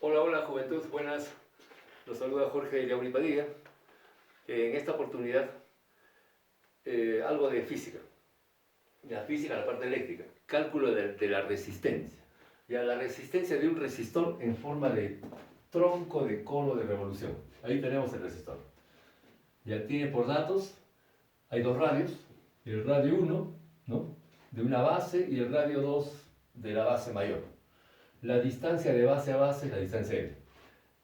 Hola, hola juventud, buenas. Los saluda Jorge Yauri Padilla. En esta oportunidad, algo de física. La física, la parte eléctrica. Cálculo de la resistencia. Ya la resistencia de un resistor en forma de tronco de cono de revolución. Ahí tenemos el resistor. Ya tiene por datos, hay dos radios. El radio 1, ¿no?, de una base, y el radio 2 de la base mayor. La distancia de base a base es la distancia L.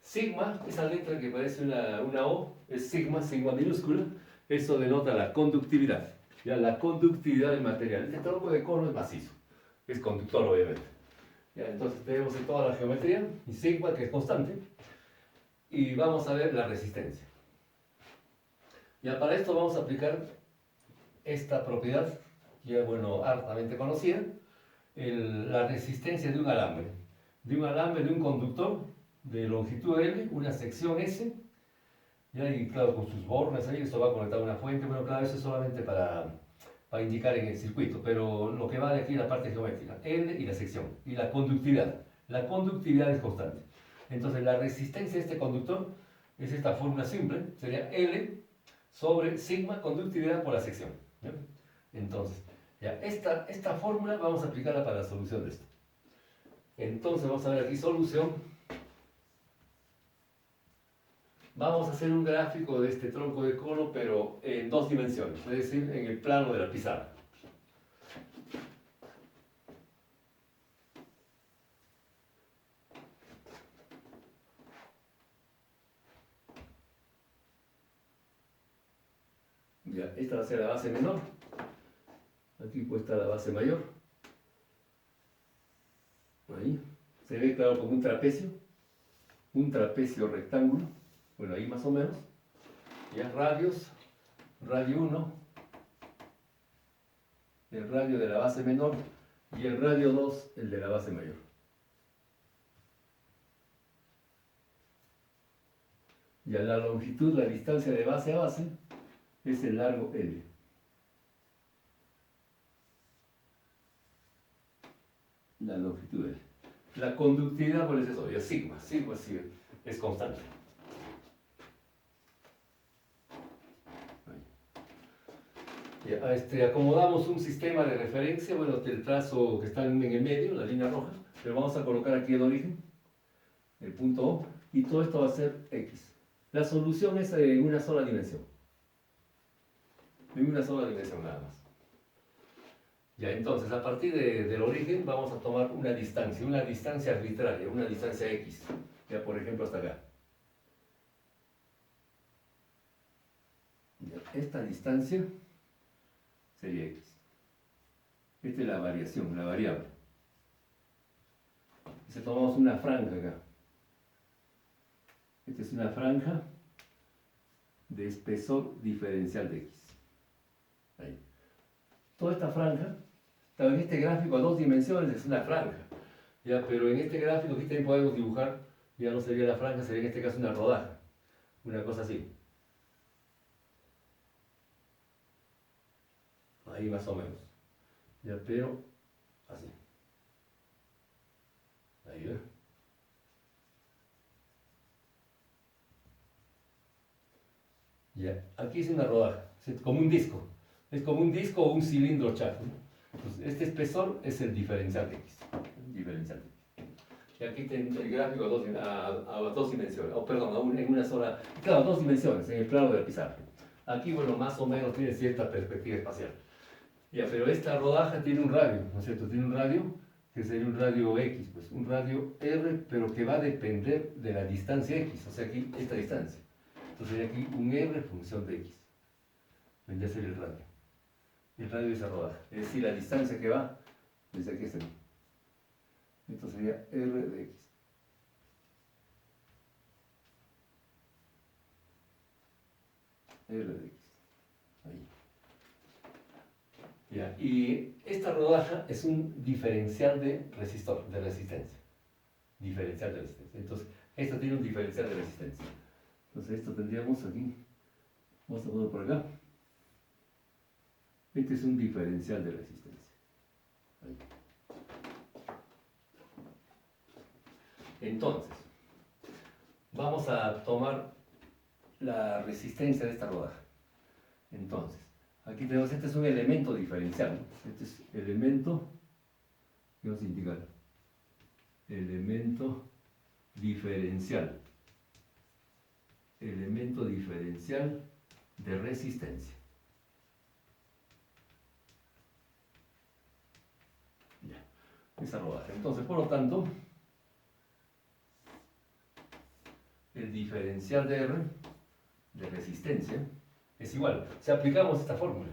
Sigma, esa letra que parece una O, es sigma, sigma minúscula. Eso denota la conductividad. Ya, la conductividad del material. Este tronco de cono es macizo, es conductor obviamente. Ya, entonces tenemos en toda la geometría, y sigma, que es constante, y vamos a ver la resistencia. Ya, para esto vamos a aplicar esta propiedad, ya bueno, hartamente conocida, la resistencia de un alambre. De un conductor de longitud L, una sección S, ya, y claro, con sus bornes ahí, esto va conectado a una fuente. Bueno, claro, eso es solamente para indicar en el circuito, pero lo que vale aquí es la parte geométrica, L y la sección, y la conductividad. La conductividad es constante. Entonces, la resistencia de este conductor es esta fórmula simple, sería L sobre sigma conductividad por la sección. ¿Ya? Entonces, ya, esta fórmula vamos a aplicarla para la solución de esto. Entonces, vamos a ver aquí solución. Vamos a hacer un gráfico de este tronco de cono, pero en dos dimensiones, es decir, en el plano de la pizarra. Ya, esta va a ser la base menor. Aquí puesta la base mayor. Ahí. Se ve claro como un trapecio rectángulo. Bueno, ahí más o menos. Ya, radios. Radio 1. El radio de la base menor. Y el radio 2, el de la base mayor. Ya, la longitud, la distancia de base a base, es el largo L. La longitud L. La conductividad, pues es eso, ya sigma. Sigma sí es constante. Ya, acomodamos un sistema de referencia, bueno, el trazo que está en el medio, la línea roja, pero vamos a colocar aquí el origen, el punto O, y todo esto va a ser X. La solución es en una sola dimensión. En una sola dimensión nada más. Ya, entonces, a partir del origen vamos a tomar una distancia arbitraria, una distancia X. Ya, por ejemplo, hasta acá. Ya, esta distancia sería X. Esta es la variación, la variable. Si tomamos una franja acá. Esta es una franja de espesor diferencial de X. Ahí. Toda esta franja, en este gráfico a dos dimensiones es una franja. Ya, pero en este gráfico aquí también podemos dibujar, ya no sería la franja, sería en este caso una rodaja. Una cosa así. Ahí más o menos. Ya, pero así. Ahí, ¿ve? Ya, aquí es una rodaja, es como un disco. Es como un disco o un cilindro chato, ¿no? Entonces, este espesor es el diferencial de X. Diferencial de X. Y aquí tengo el gráfico a dos dimensiones, o perdón, en una sola, claro, dos dimensiones, en el plano de la pizarra. Aquí, bueno, más o menos tiene cierta perspectiva espacial. Ya, pero esta rodaja tiene un radio, ¿no es cierto? Tiene un radio que sería un radio X, pues un radio R, pero que va a depender de la distancia X, o sea, aquí esta distancia. Entonces sería aquí un R función de X. Vendría a ser el radio. El radio de esa rodaja. Es decir, la distancia que va desde aquí hasta aquí. Esto sería R de X. R de X. Ahí. Ya. Y esta rodaja es un diferencial de resistor, de resistencia. Diferencial de resistencia. Entonces, esto tiene un diferencial de resistencia. Entonces, esto tendríamos aquí. Vamos a ponerlo por acá. Este es un diferencial de resistencia. Ahí. Entonces, vamos a tomar la resistencia de esta rodaja. Entonces, aquí tenemos, este es un elemento diferencial, ¿no? Este es elemento, ¿qué vamos a indicar? Elemento diferencial. Elemento diferencial de resistencia. Ya, esa rodaja. Entonces, por lo tanto, el diferencial de R, de resistencia, es igual. Si aplicamos esta fórmula,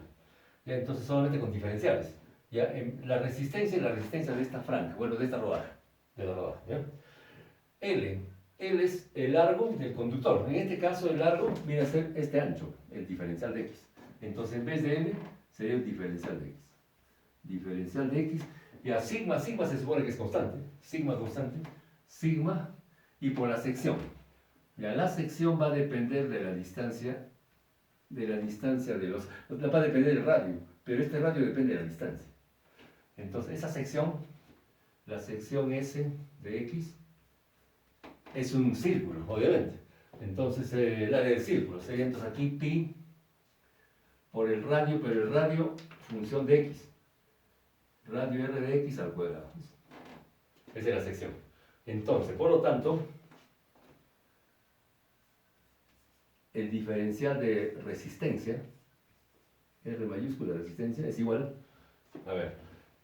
ya entonces solamente con diferenciales. Ya, la resistencia y la resistencia de esta franja, bueno, de esta rodaja, de la rodaja, ¿ya? L es el largo del conductor. En este caso, el largo viene a ser este ancho, el diferencial de X. Entonces, en vez de L, sería el diferencial de X. Diferencial de X. Y a sigma se supone que es constante. Sigma constante. Sigma, y por la sección. Ya, la sección va a depender de la distancia de los... Va a depender del radio, pero este radio depende de la distancia. Entonces, esa sección, la sección S de X, es un círculo, obviamente. Entonces, el área del círculo sería entonces aquí pi por el radio, pero el radio función de X. Radio R de X al cuadrado. Esa es la sección. Entonces, por lo tanto, el diferencial de resistencia, R mayúscula resistencia, es igual, a ver,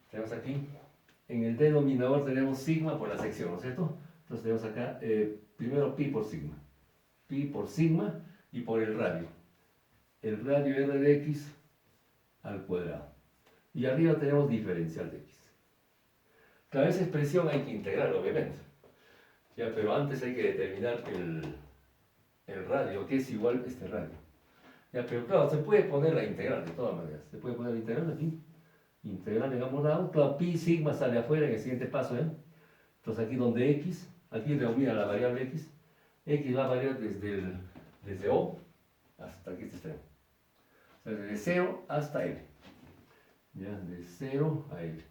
tenemos aquí, en el denominador tenemos sigma por la sección, ¿no es cierto? Entonces tenemos acá, primero pi por sigma y por el radio R de X al cuadrado. Y arriba tenemos diferencial de X. Claro, esa expresión hay que integrar, obviamente. Ya, pero antes hay que determinar el radio, que es igual este radio. Ya, pero claro, se puede poner la integral de todas maneras. Se puede poner la integral aquí. Integral en ambos lados. Claro, pi sigma sale afuera en el siguiente paso, ¿eh? Entonces aquí donde X, aquí domina la variable X. X va a variar desde O hasta aquí este extremo. O sea, desde 0 hasta L. Ya, de 0 a L.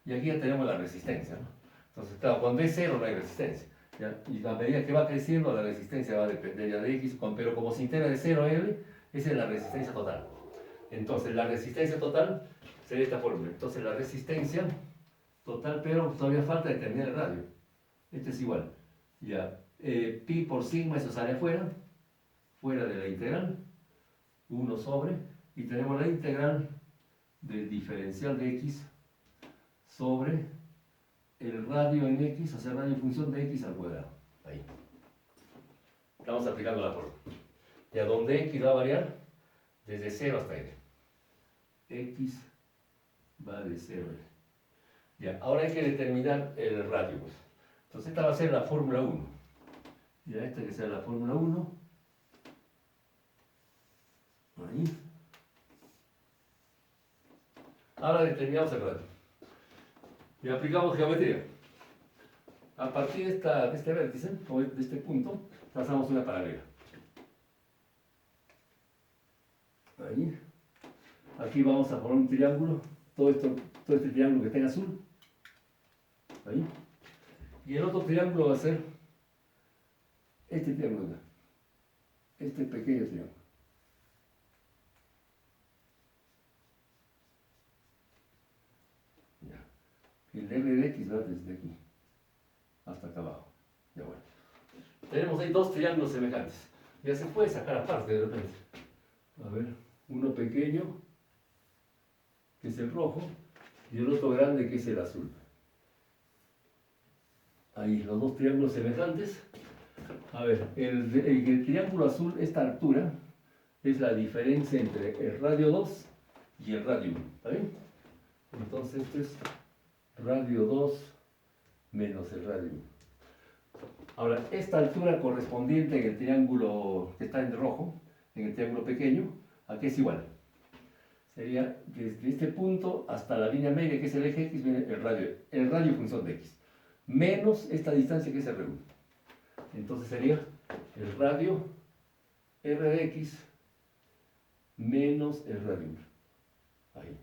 Y aquí ya tenemos la resistencia, ¿no? Entonces, claro, cuando es 0 no hay resistencia. ¿Ya? Y a medida que va creciendo, la resistencia va a depender ya de X, pero como se integra de 0 a L, esa es la resistencia total. Entonces, la resistencia total sería esta fórmula. Entonces, la resistencia total, pero todavía falta determinar el radio. Este es igual. Ya, pi por sigma, eso sale afuera, fuera de la integral, 1 sobre, y tenemos la integral del diferencial de X sobre el radio en X, o sea, radio en función de X al cuadrado. Ahí. Estamos aplicando la fórmula. Ya donde X va a variar desde 0 hasta L. X va de 0 a L. Ya, ahora hay que determinar el radio, pues. Entonces esta va a ser la fórmula 1. Ya, esta que sea la fórmula 1. Ahí. Ahora determinamos el radio. Y aplicamos geometría. A partir de este vértice, o de este punto, trazamos una paralela. Ahí. Aquí vamos a formar un triángulo. Todo este triángulo que está en azul. Ahí. Y el otro triángulo va a ser este triángulo acá. Este pequeño triángulo. El R de X va desde aquí hasta acá abajo. Ya bueno. Tenemos ahí dos triángulos semejantes. Ya se puede sacar aparte de repente. A ver, uno pequeño, que es el rojo, y el otro grande, que es el azul. Ahí, los dos triángulos semejantes. A ver, el triángulo azul, esta altura, es la diferencia entre el radio 2 y el radio 1. ¿Está bien? Entonces esto es radio 2 menos el radio 1. Ahora, esta altura correspondiente en el triángulo que está en rojo, en el triángulo pequeño, aquí es igual. Sería desde este punto hasta la línea media, que es el eje X, viene el radio función de X, menos esta distancia que es R1. Entonces sería el radio R de X menos el radio 1. Ahí.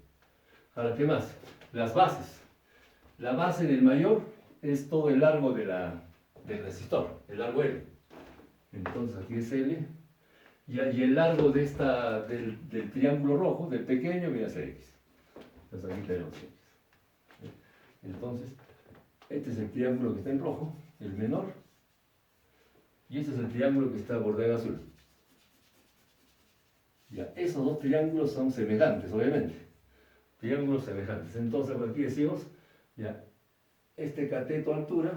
Ahora, ¿qué más? Las bases. La base del mayor es todo el largo del resistor, el largo L. Entonces aquí es L. Y el largo de del triángulo rojo, del pequeño, viene a ser X. Entonces aquí tenemos X. Entonces, este es el triángulo que está en rojo, el menor. Y este es el triángulo que está bordado en azul. Ya, esos dos triángulos son semejantes, obviamente. Triángulos semejantes. Entonces, por aquí decimos, ya, este cateto altura,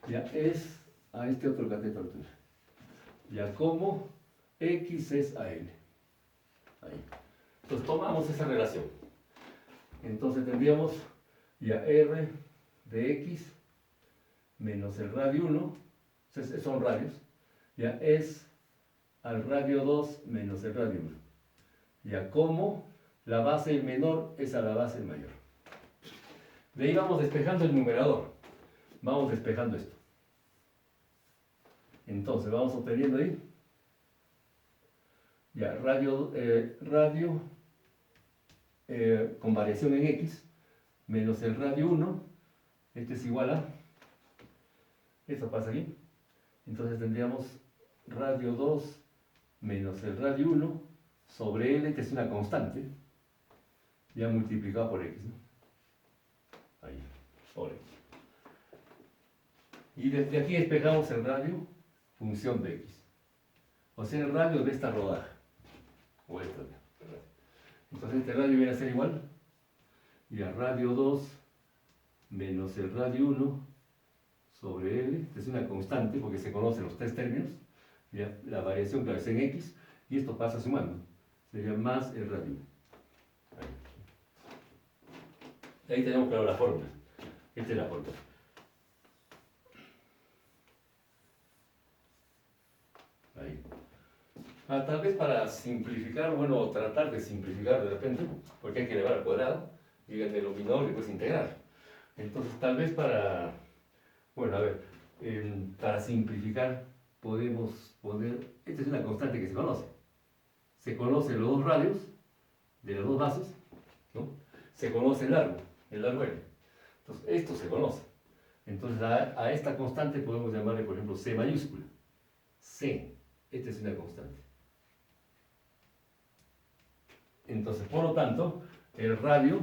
ya es a este otro cateto altura. Ya como X es a L. Ahí. Entonces tomamos esa relación. Entonces tendríamos ya R de X menos el radio 1, son radios, ya es al radio 2 menos el radio 1. Ya como la base menor es a la base mayor. De ahí vamos despejando el numerador. Vamos despejando esto. Entonces vamos obteniendo ahí. Ya, radio con variación en X menos el radio 1. Este es igual a. Esto pasa aquí. Entonces tendríamos radio 2 menos el radio 1 sobre L, que es una constante, ya multiplicado por X, ¿no? Ahí, por X. Y desde aquí despejamos el radio función de X. O sea, el radio de esta rodaja. O esta, ¿verdad? Entonces este radio viene a ser igual. Y a radio 2 menos el radio 1 sobre L, que es una constante porque se conocen los tres términos. ¿Ya? La variación, claro, es en X, y esto pasa sumando. Sería más el radio 1. Ahí tenemos claro la fórmula. Esta es la fórmula. Ahí. Tal vez para simplificar, bueno, tratar de simplificar de repente, porque hay que elevar al cuadrado, y el denominador le puedes integrar. Entonces, tal vez para, bueno, a ver, para simplificar, podemos poner, esta es una constante que se conoce. Se conocen los dos radios de las dos bases, ¿no? Se conoce el largo L. Entonces, esto se conoce. Entonces, a esta constante podemos llamarle, por ejemplo, C mayúscula. C, esta es una constante. Entonces, por lo tanto, el radio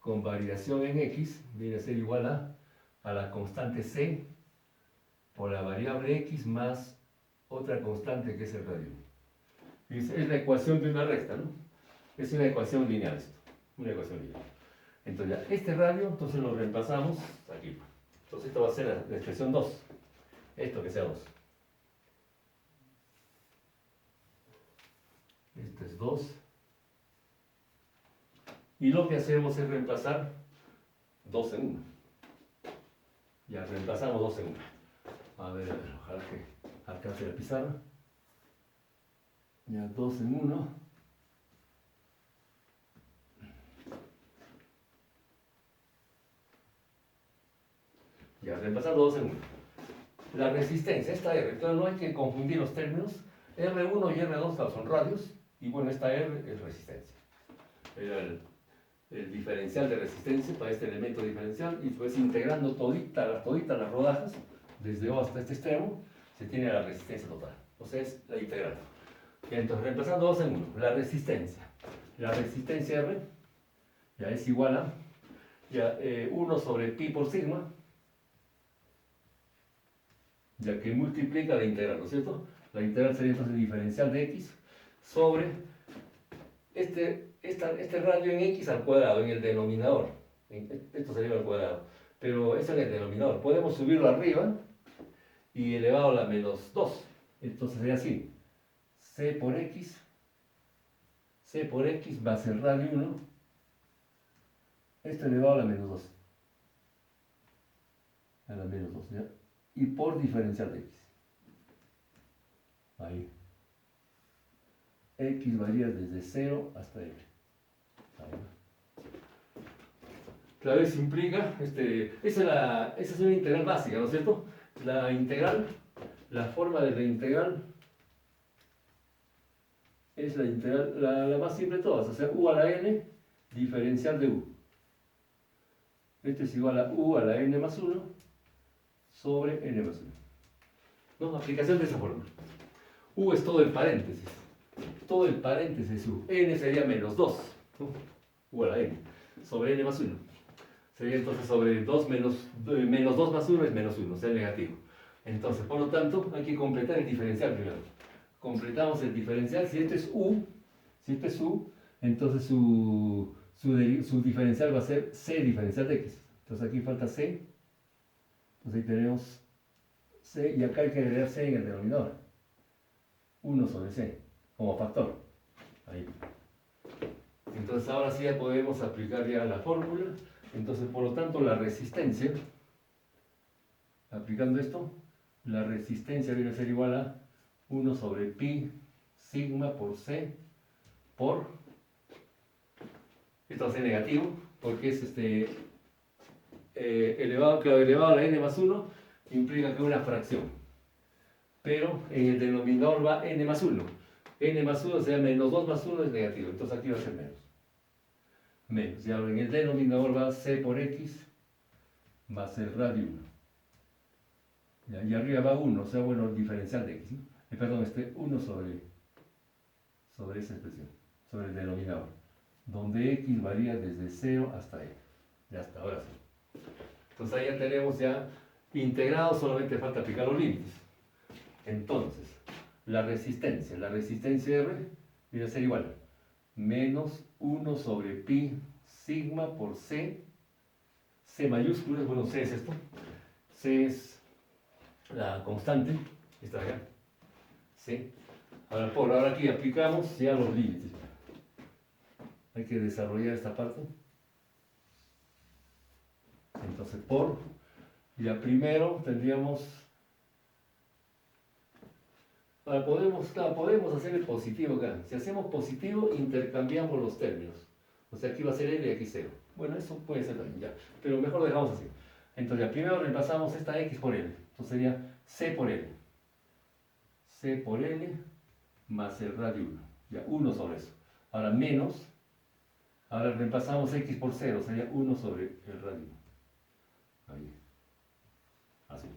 con variación en X viene a ser igual a la constante C por la variable X más otra constante que es el radio. Es la ecuación de una recta, ¿no? Es una ecuación lineal esto, una ecuación lineal. Entonces ya, este radio, entonces lo reemplazamos aquí. Entonces esto va a ser la expresión 2. Esto que sea 2. Este es 2. Y lo que hacemos es reemplazar 2 en 1. Ya reemplazamos 2 en 1. A ver, ojalá que alcance la pizarra. Ya 2 en 1. Ya reemplazando 2 en 1. La resistencia, esta R, entonces no hay que confundir los términos. R1 y R2 son radios, y bueno, esta R es resistencia. Era el diferencial de resistencia para este elemento diferencial, y pues integrando toditas las rodajas, desde O hasta este extremo, se tiene la resistencia total. O sea, es la integral. Y entonces, reemplazando 2 en 1, la resistencia R ya es igual a 1 sobre pi por sigma, ya que multiplica la integral, ¿no es cierto? La integral sería entonces el diferencial de X sobre este radio en X al cuadrado, en el denominador. Esto sería al cuadrado, pero eso en el denominador. Podemos subirlo arriba y elevado a la menos 2. Entonces sería así. C por X más el radio 1, esto elevado a la menos 2. A la menos 2, ¿ya? Y por diferencial de X. Ahí. X varía desde 0 hasta L. Claro, eso implica, esa es una integral básica, ¿no es cierto? La integral, la forma de la integral es la integral, la más simple de todas, o sea, u a la n diferencial de u. Este es igual a u a la n más 1 sobre n más 1. ¿No? Aplicación de esa fórmula. U es todo el paréntesis. Todo el paréntesis U. N sería menos 2. ¿No? U a la n. Sobre n más 1. Sería entonces sobre 2 menos 2 más 1 es menos 1, o sea, negativo. Entonces, por lo tanto, hay que completar el diferencial primero. Completamos el diferencial. Si este es U, entonces su diferencial va a ser C diferencial de X. Entonces aquí falta C. Entonces ahí tenemos C y acá hay que agregar C en el denominador. 1 sobre C, como factor. Ahí. Entonces ahora sí ya podemos aplicar ya la fórmula. Entonces, por lo tanto, la resistencia, aplicando esto, la resistencia viene a ser igual a 1 sobre pi sigma por C por, esto va a ser negativo, porque es elevado, claro, elevado a la n más 1 implica que es una fracción. Pero en el denominador va n más 1. N más 1 sea menos 2 más 1 es negativo, entonces aquí va a ser menos. Menos, y ahora en el denominador va C por X más el radio 1. Y arriba va 1, o sea, bueno, el diferencial de X, ¿no? Perdón, 1 sobre esa expresión, sobre el denominador, donde X varía desde 0 hasta X. Ya está, ahora sí. Entonces ahí ya tenemos ya integrado, solamente falta aplicar los límites. Entonces, la resistencia R viene a ser igual menos 1 sobre pi sigma por C. C mayúscula, bueno, C es esto. C es la constante, esta de acá. C. Ahora aquí aplicamos ya los límites. Hay que desarrollar esta parte. Entonces, ya primero tendríamos, podemos hacer el positivo acá. Si hacemos positivo, intercambiamos los términos. O sea, aquí va a ser L y aquí 0. Bueno, eso puede ser también, ya. Pero mejor lo dejamos así. Entonces, ya primero reemplazamos esta X por L. Entonces sería C por L. C por L más el radio 1. Ya, 1 sobre eso. Ahora menos. Ahora reemplazamos X por 0. Sería 1 sobre el radio 1. Ahí. Así.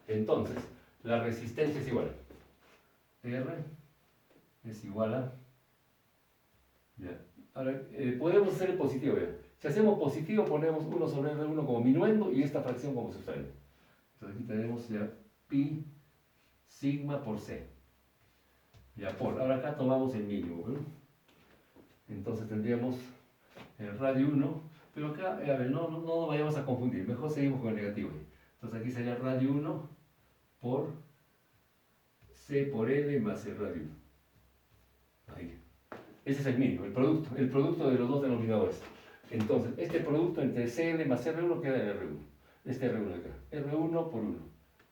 Entonces, la resistencia es igual. R es igual a... Ya. Ahora, podemos hacer el positivo, ¿ya? Si hacemos positivo, ponemos 1 sobre R1 como minuendo y esta fracción como sustraendo. Entonces aquí tenemos ya pi sigma por C. Ya ahora acá tomamos el mínimo, ¿no? Entonces tendríamos el radio 1, pero acá, a ver, no vayamos a confundir, mejor seguimos con el negativo. Entonces aquí sería radio 1 por C por L más el radio 1. Ahí. Ese es el mínimo, el producto de los dos denominadores. Entonces, este producto entre CL más R1 queda en R1. Este R1 de acá. R1 por 1.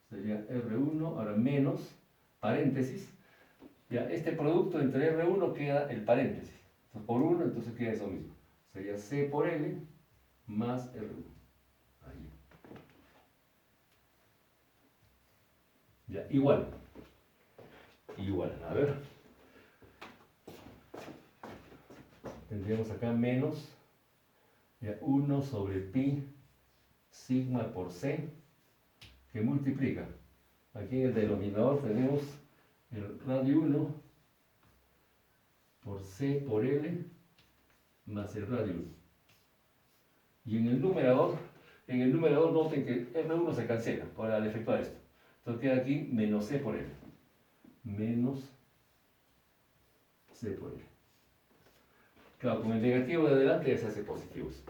Sería R1, ahora menos, paréntesis. Ya, este producto entre R1 queda el paréntesis. Entonces, por 1, entonces queda eso mismo. Sería C por L más R1. Ahí. Ya, igual. A ver. Tendríamos acá menos ya 1 sobre pi sigma por C, que multiplica. Aquí en el denominador tenemos el radio 1 por C por L más el radio 1. Y en el numerador noten que R1 se cancela al efectuar esto. Entonces queda aquí menos C por L. Menos C por L. Claro, con el negativo de adelante ya se hace positivos.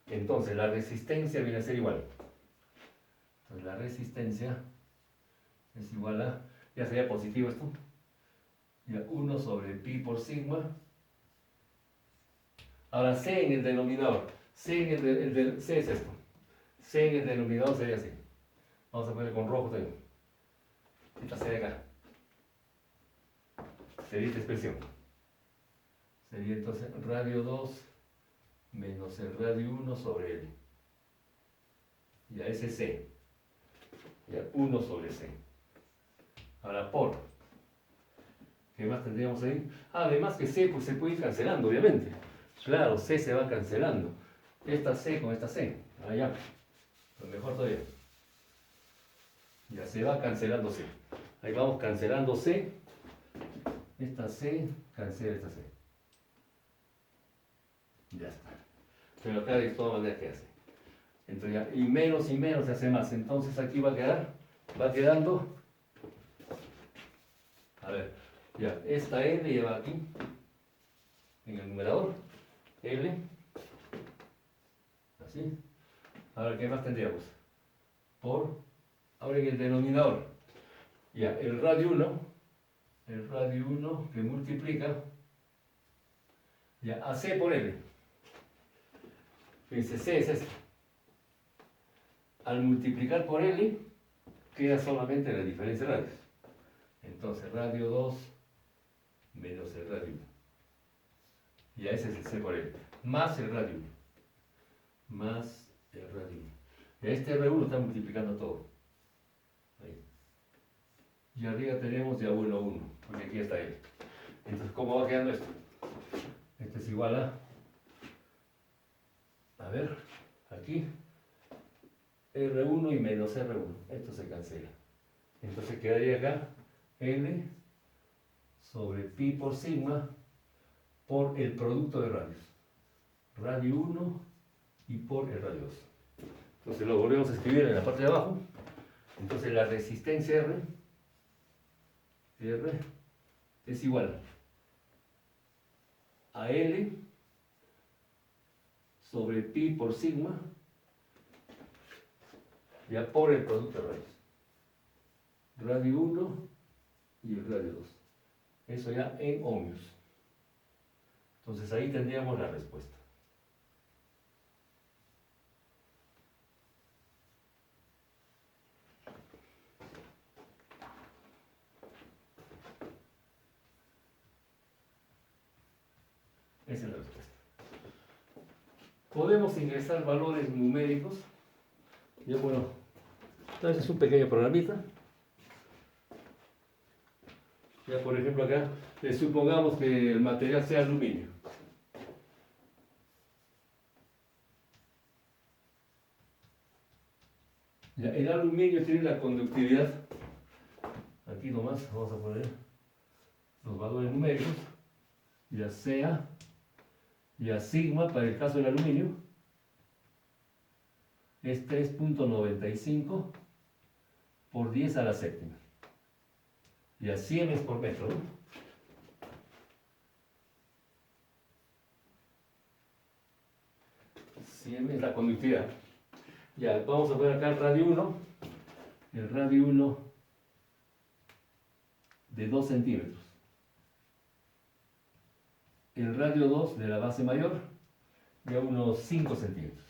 Entonces la resistencia viene a ser igual. Entonces la resistencia es igual a, ya sería positivo esto, ya 1 sobre pi por sigma. Ahora C en el denominador. C es esto. C en el denominador sería así. Vamos a poner con rojo también. Esta C de acá. Sería esta expresión. Sería entonces radio 2 menos el radio 1 sobre L. Ya ese es C. Ya 1 sobre C. Ahora por. ¿Qué más tendríamos ahí? Además que C pues, se puede ir cancelando, obviamente. Claro, C se va cancelando. Esta C con esta C. Allá. Pero mejor todavía. Ya se va cancelando C. Ahí vamos cancelando C. Esta C, cancela esta C. Ya está. Pero acá de todas maneras, ¿qué hace? Entonces ya, y menos se hace más. Entonces aquí va quedando, a ver, ya, esta L lleva aquí, en el numerador, L, así. Ahora, ¿qué más tendríamos? Ahora en el denominador, ya, el radio 1 que multiplica, ya, a C por L. Fíjense, C es esto. Al multiplicar por L, queda solamente la diferencia de radios. Entonces, radio 2 menos el radio 1. Ya ese es el C por L. Más el radio 1. Más el radio 1. Ya este R1 está multiplicando todo. Ahí. Y arriba tenemos ya 1, porque aquí está L. Entonces, ¿cómo va quedando esto? Esto es igual a ver, aquí, R1 y menos R1. Esto se cancela. Entonces quedaría acá L sobre pi por sigma por el producto de radios. Radio 1 y por el radio 2. Entonces lo volvemos a escribir en la parte de abajo. Entonces la resistencia R es igual a L sobre pi por sigma ya por el producto de radios. Radio 1 y el radio 2. Eso ya en ohmios. Entonces ahí tendríamos la respuesta. Esa es la respuesta. Podemos ingresar valores numéricos. Ya bueno, entonces es un pequeño programita. Ya por ejemplo acá, supongamos que el material sea aluminio. Ya, el aluminio tiene la conductividad, aquí nomás vamos a poner los valores numéricos, ya sea, ya sigma para el caso del aluminio, es 3.95 por 10 a la séptima. Y a siemens por metro, ¿no? Siemens, la conductividad. Ya, vamos a poner acá el radio 1. El radio 1 de 2 centímetros. El radio 2 de la base mayor de unos 5 centímetros.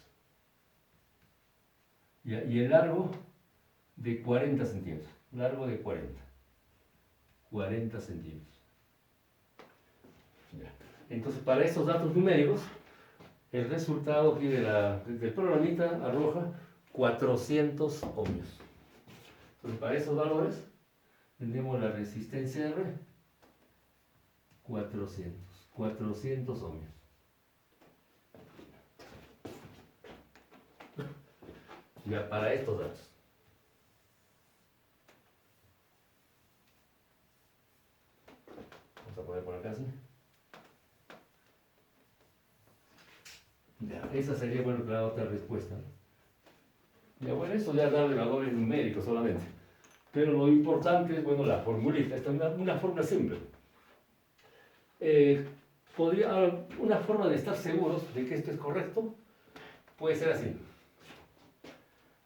Ya, y el largo de 40 centímetros. Largo de 40 centímetros. Ya. Entonces, para estos datos numéricos, el resultado aquí del programita arroja 400 ohmios. Entonces, para esos valores, tenemos la resistencia R, 400 ohmios. Ya, para estos datos. Vamos a poner por acá, ¿sí? Ya, esa sería, bueno, la otra respuesta. Ya, bueno, eso ya darle valores numéricos solamente. Pero lo importante es, bueno, la formulita. Esta es una fórmula simple. Una forma de estar seguros de que esto es correcto puede ser así.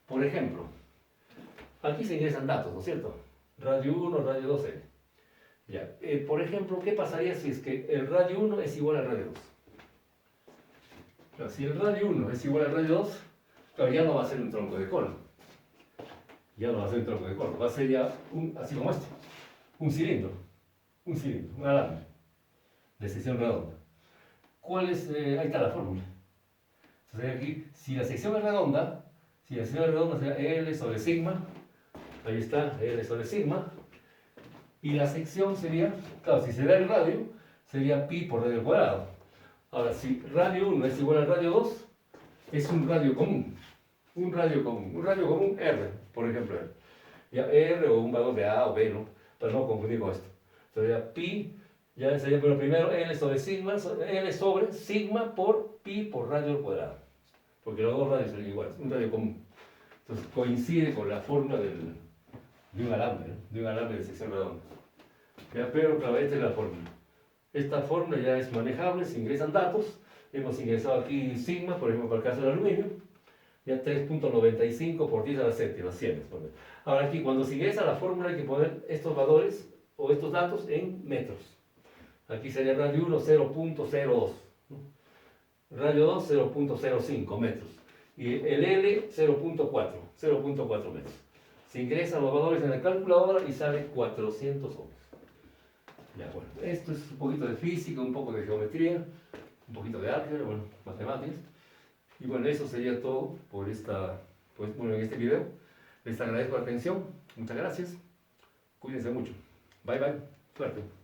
Por ejemplo, aquí se ingresan datos, ¿no es cierto? Radio 1, radio 2, L. Ya, por ejemplo, ¿qué pasaría si es que el radio 1 es igual al radio 2? Claro, si el radio 1 es igual al radio 2, claro, ya no va a ser un tronco de cono. Ya no va a ser un tronco de cono, va a ser ya así como este, un cilindro, una lámina de sección redonda. ¿Cuál es? Ahí está la fórmula. Entonces aquí, si la sección es redonda, sería L sobre sigma, ahí está, L sobre sigma, y la sección sería, claro, si se da el radio, sería pi por radio al cuadrado. Ahora, si radio 1 es igual al radio 2, es un radio común R, por ejemplo. Ya R o un valor de A o B, ¿no? Para no confundir con esto. Sería pi, ya sería bueno, primero L sobre sigma por pi por radio al cuadrado. Porque los dos radios son iguales, un radio común. Entonces coincide con la fórmula de un alambre, ¿no? De un alambre de sección redonda. Ya, pero claro, esta es la fórmula. Esta fórmula ya es manejable, se ingresan datos. Hemos ingresado aquí sigma, por ejemplo, para el caso del aluminio. Ya 3.95 por 10 a la séptima, 100. Ahora aquí, cuando se ingresa la fórmula, hay que poner estos valores o estos datos en metros. Aquí sería radio 1, 0.02. Radio 2, 0.05 metros. Y el L, 0.4 metros. Se ingresan los valores en la calculadora y sale 400 ohms. Ya, bueno, esto es un poquito de física, un poco de geometría, un poquito de álgebra, bueno, matemáticas. Y bueno, eso sería todo por en este video. Les agradezco la atención. Muchas gracias. Cuídense mucho. Bye bye. Suerte.